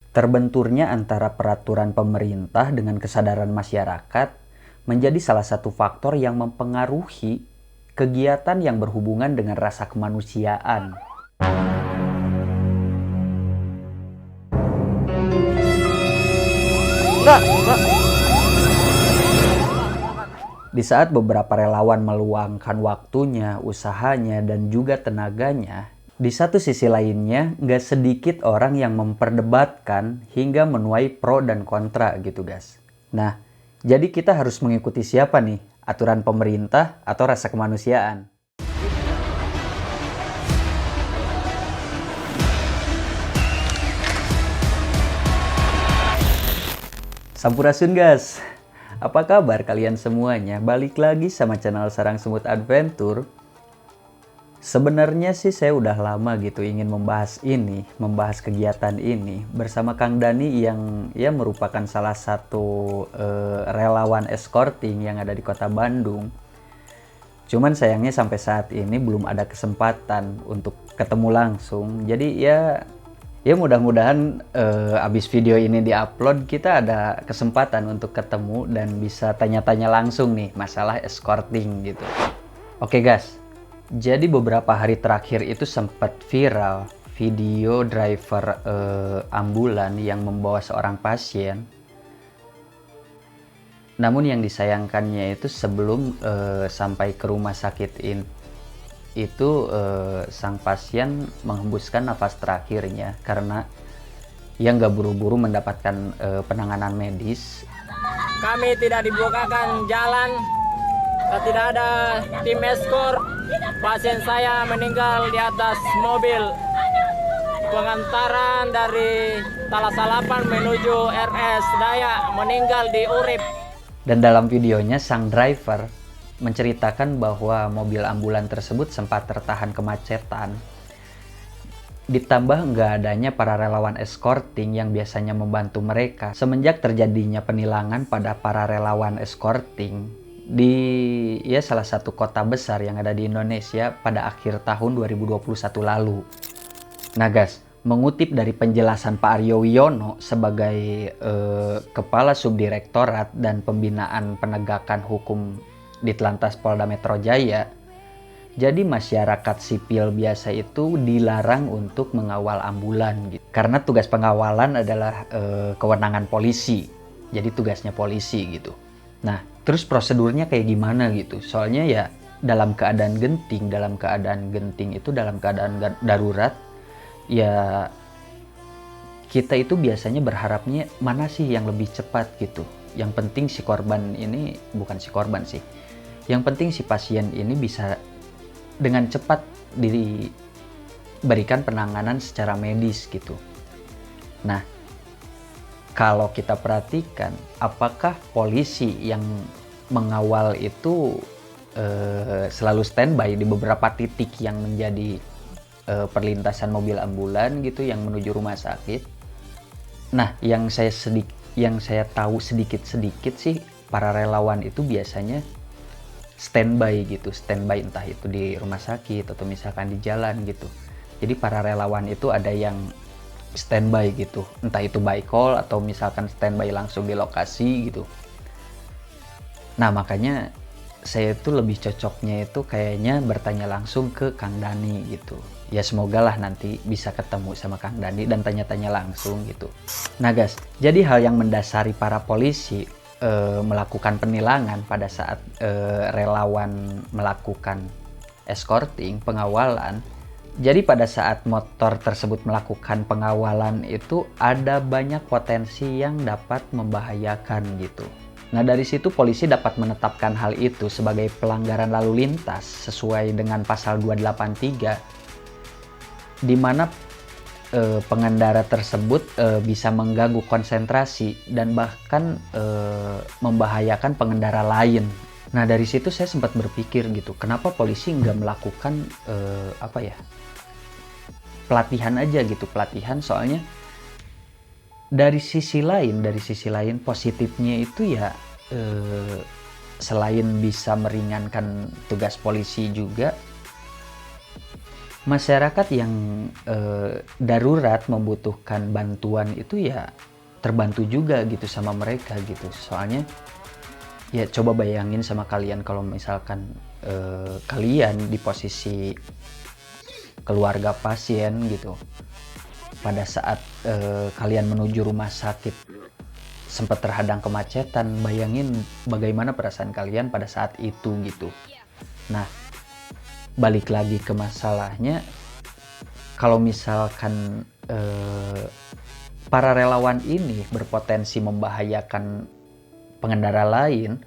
Terbenturnya antara peraturan pemerintah dengan kesadaran masyarakat menjadi salah satu faktor yang mempengaruhi kegiatan yang berhubungan dengan rasa kemanusiaan. Enggak. Di saat beberapa relawan meluangkan waktunya, usahanya, dan juga tenaganya, di satu sisi lainnya, nggak sedikit orang yang memperdebatkan hingga menuai pro dan kontra gitu guys. Nah, jadi kita harus mengikuti siapa nih? Aturan pemerintah atau rasa kemanusiaan? Sampurasun guys, apa kabar kalian semuanya? Balik lagi sama channel Sarang Semut Adventure. Sebenarnya sih saya udah lama gitu ingin membahas kegiatan ini bersama Kang Dani yang ya merupakan salah satu relawan escorting yang ada di Kota Bandung. Cuman sayangnya sampai saat ini belum ada kesempatan untuk ketemu langsung. Jadi ya mudah-mudahan abis video ini diupload kita ada kesempatan untuk ketemu dan bisa tanya-tanya langsung nih masalah escorting gitu. Oke guys, jadi beberapa hari terakhir itu sempat viral video driver ambulan yang membawa seorang pasien. Namun yang disayangkannya itu sebelum sampai ke rumah sakit itu sang pasien menghembuskan nafas terakhirnya karena ia nggak buru-buru mendapatkan penanganan medis. Kami tidak dibukakan jalan, tidak ada tim eskor. Pasien saya meninggal di atas mobil pengantaran dari Talasalapan menuju RS Daya, meninggal di Urip. Dan dalam videonya sang driver menceritakan bahwa mobil ambulan tersebut sempat tertahan kemacetan. Ditambah nggak adanya para relawan escorting yang biasanya membantu mereka. Semenjak terjadinya penilangan pada para relawan escorting di salah satu kota besar yang ada di Indonesia pada akhir tahun 2021 lalu. Nah guys, mengutip dari penjelasan Pak Aryo Wiono sebagai Kepala Subdirektorat dan Pembinaan Penegakan Hukum di Telantas Polda Metro Jaya, jadi masyarakat sipil biasa itu dilarang untuk mengawal ambulan gitu. Karena tugas pengawalan adalah kewenangan polisi. Jadi tugasnya polisi gitu. Nah, terus prosedurnya kayak gimana gitu? Soalnya ya dalam keadaan genting itu dalam keadaan darurat, ya kita itu biasanya berharapnya mana sih yang lebih cepat gitu. Yang penting si korban ini, bukan si korban sih. Yang penting si pasien ini bisa dengan cepat diberikan penanganan secara medis gitu. Nah, kalau kita perhatikan, apakah polisi yang mengawal itu selalu standby di beberapa titik yang menjadi perlintasan mobil ambulan gitu yang menuju rumah sakit? Nah, yang saya tahu sedikit-sedikit sih, para relawan itu biasanya standby entah itu di rumah sakit atau misalkan di jalan gitu. Jadi para relawan itu ada yang standby gitu, entah itu by call atau misalkan standby langsung di lokasi gitu. Nah makanya saya itu lebih cocoknya itu kayaknya bertanya langsung ke Kang Dani gitu. Ya semoga lah nanti bisa ketemu sama Kang Dani dan tanya-tanya langsung gitu. Nah guys, jadi hal yang mendasari para polisi melakukan penilangan pada saat relawan melakukan escorting, pengawalan. Jadi pada saat motor tersebut melakukan pengawalan itu ada banyak potensi yang dapat membahayakan gitu. Nah dari situ polisi dapat menetapkan hal itu sebagai pelanggaran lalu lintas sesuai dengan pasal 283, di mana pengendara tersebut bisa mengganggu konsentrasi dan bahkan membahayakan pengendara lain. Nah dari situ saya sempat berpikir gitu, kenapa polisi nggak melakukan pelatihan aja gitu, soalnya dari sisi lain positifnya itu ya selain bisa meringankan tugas polisi juga, masyarakat yang darurat membutuhkan bantuan itu ya terbantu juga gitu sama mereka gitu. Soalnya ya coba bayangin sama kalian kalau misalkan kalian di posisi keluarga pasien gitu. Pada saat kalian menuju rumah sakit sempat terhadang kemacetan, bayangin bagaimana perasaan kalian pada saat itu gitu. Nah, balik lagi ke masalahnya, kalau misalkan para relawan ini berpotensi membahayakan pengendara lain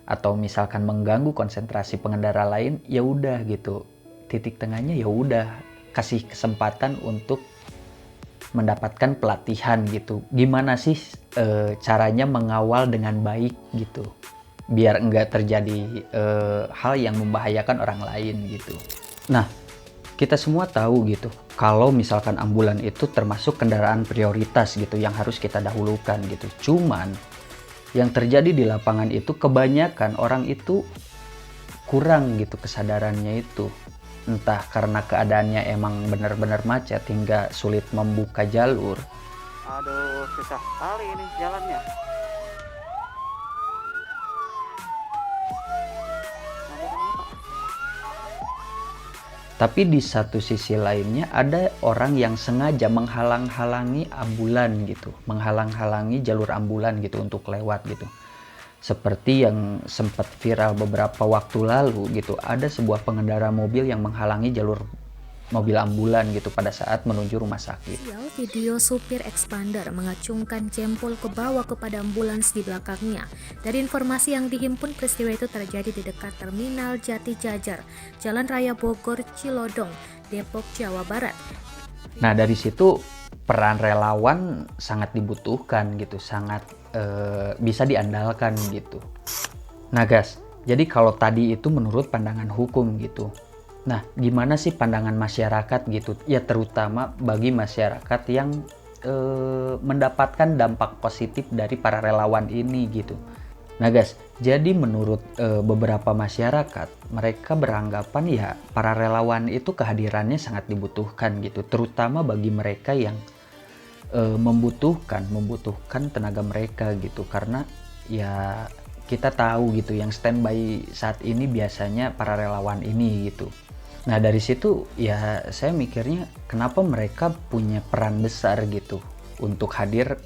atau misalkan mengganggu konsentrasi pengendara lain, ya udah gitu. Titik tengahnya ya udah kasih kesempatan untuk mendapatkan pelatihan gitu. Gimana sih caranya mengawal dengan baik gitu, biar enggak terjadi hal yang membahayakan orang lain gitu. Nah, kita semua tahu gitu, kalau misalkan ambulan itu termasuk kendaraan prioritas gitu yang harus kita dahulukan gitu. Cuman yang terjadi di lapangan itu kebanyakan orang itu kurang gitu kesadarannya itu. Entah karena keadaannya emang benar-benar macet hingga sulit membuka jalur. Aduh, susah kali ini jalannya. Tapi di satu sisi lainnya ada orang yang sengaja menghalang-halangi ambulan gitu, menghalang-halangi jalur ambulan gitu untuk lewat gitu. Seperti yang sempat viral beberapa waktu lalu gitu, ada sebuah pengendara mobil yang menghalangi jalur mobil ambulan gitu pada saat menuju rumah sakit. Video supir expander mengacungkan jempol ke bawah kepada ambulans di belakangnya. Dari informasi yang dihimpun, peristiwa itu terjadi di dekat Terminal Jati Jajar, Jalan Raya Bogor, Cilodong, Depok, Jawa Barat. Nah, dari situ peran relawan sangat dibutuhkan gitu, sangat bisa diandalkan gitu. Nah guys, jadi kalau tadi itu menurut pandangan hukum gitu. Nah, gimana sih pandangan masyarakat gitu? Ya terutama bagi masyarakat yang mendapatkan dampak positif dari para relawan ini gitu. Nah guys, jadi menurut beberapa masyarakat, mereka beranggapan ya para relawan itu kehadirannya sangat dibutuhkan gitu, terutama bagi mereka yang membutuhkan tenaga mereka gitu, karena ya kita tahu gitu yang standby saat ini biasanya para relawan ini gitu. Nah dari situ ya saya mikirnya kenapa mereka punya peran besar gitu untuk hadir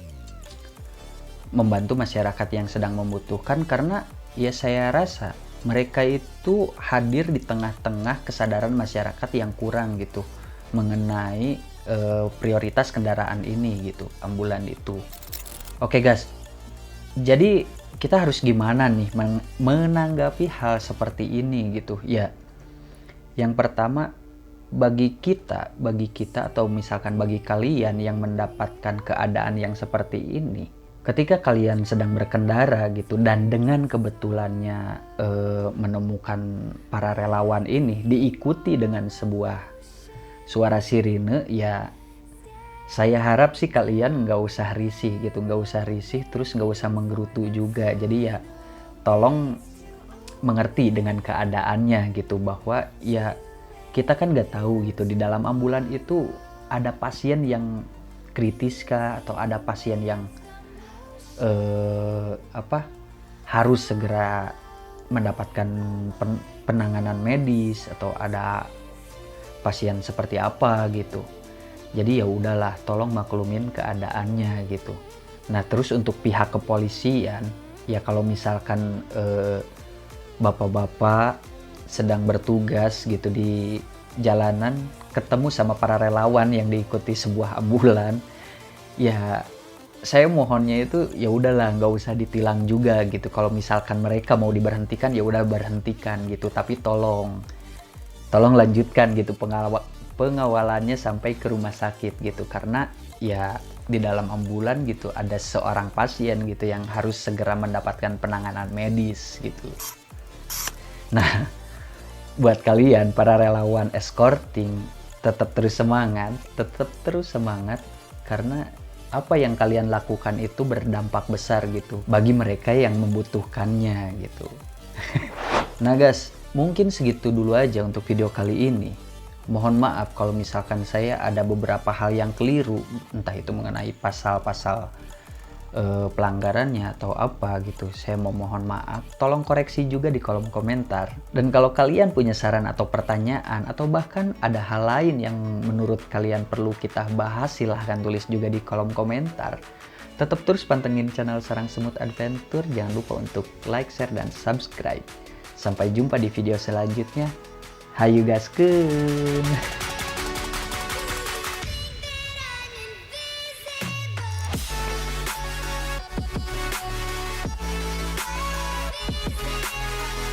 membantu masyarakat yang sedang membutuhkan, karena ya saya rasa mereka itu hadir di tengah-tengah kesadaran masyarakat yang kurang gitu mengenai prioritas kendaraan ini gitu, ambulan itu. Oke guys, jadi kita harus gimana nih menanggapi hal seperti ini gitu ya. Yang pertama, bagi kita atau misalkan bagi kalian yang mendapatkan keadaan yang seperti ini, ketika kalian sedang berkendara gitu dan dengan kebetulannya menemukan para relawan ini diikuti dengan sebuah suara sirine, ya saya harap sih kalian nggak usah risih gitu, terus nggak usah menggerutu juga. Jadi ya tolong mengerti dengan keadaannya gitu, bahwa ya kita kan nggak tahu gitu di dalam ambulan itu ada pasien yang kritis kah, atau ada pasien yang harus segera mendapatkan penanganan medis, atau ada pasien seperti apa gitu. Jadi ya udahlah, tolong maklumin keadaannya gitu. Nah terus untuk pihak kepolisian, ya kalau misalkan bapak-bapak sedang bertugas gitu di jalanan ketemu sama para relawan yang diikuti sebuah ambulan, ya saya mohonnya itu ya udahlah nggak usah ditilang juga gitu. Kalau misalkan mereka mau diberhentikan ya udah berhentikan gitu, tapi tolong lanjutkan gitu pengawalannya sampai ke rumah sakit gitu, karena ya di dalam ambulan gitu ada seorang pasien gitu yang harus segera mendapatkan penanganan medis gitu. Nah, buat kalian para relawan escorting, tetap terus semangat karena apa yang kalian lakukan itu berdampak besar gitu bagi mereka yang membutuhkannya gitu. Nah guys, mungkin segitu dulu aja untuk video kali ini. Mohon maaf kalau misalkan saya ada beberapa hal yang keliru, entah itu mengenai pasal-pasal pelanggarannya atau apa gitu. Saya mau mohon maaf, tolong koreksi juga di kolom komentar. Dan kalau kalian punya saran atau pertanyaan, atau bahkan ada hal lain yang menurut kalian perlu kita bahas, silahkan tulis juga di kolom komentar. Tetap terus pantengin channel Sarang Semut Adventure, jangan lupa untuk like, share, dan subscribe. Sampai jumpa di video selanjutnya. Hayu gaskeun.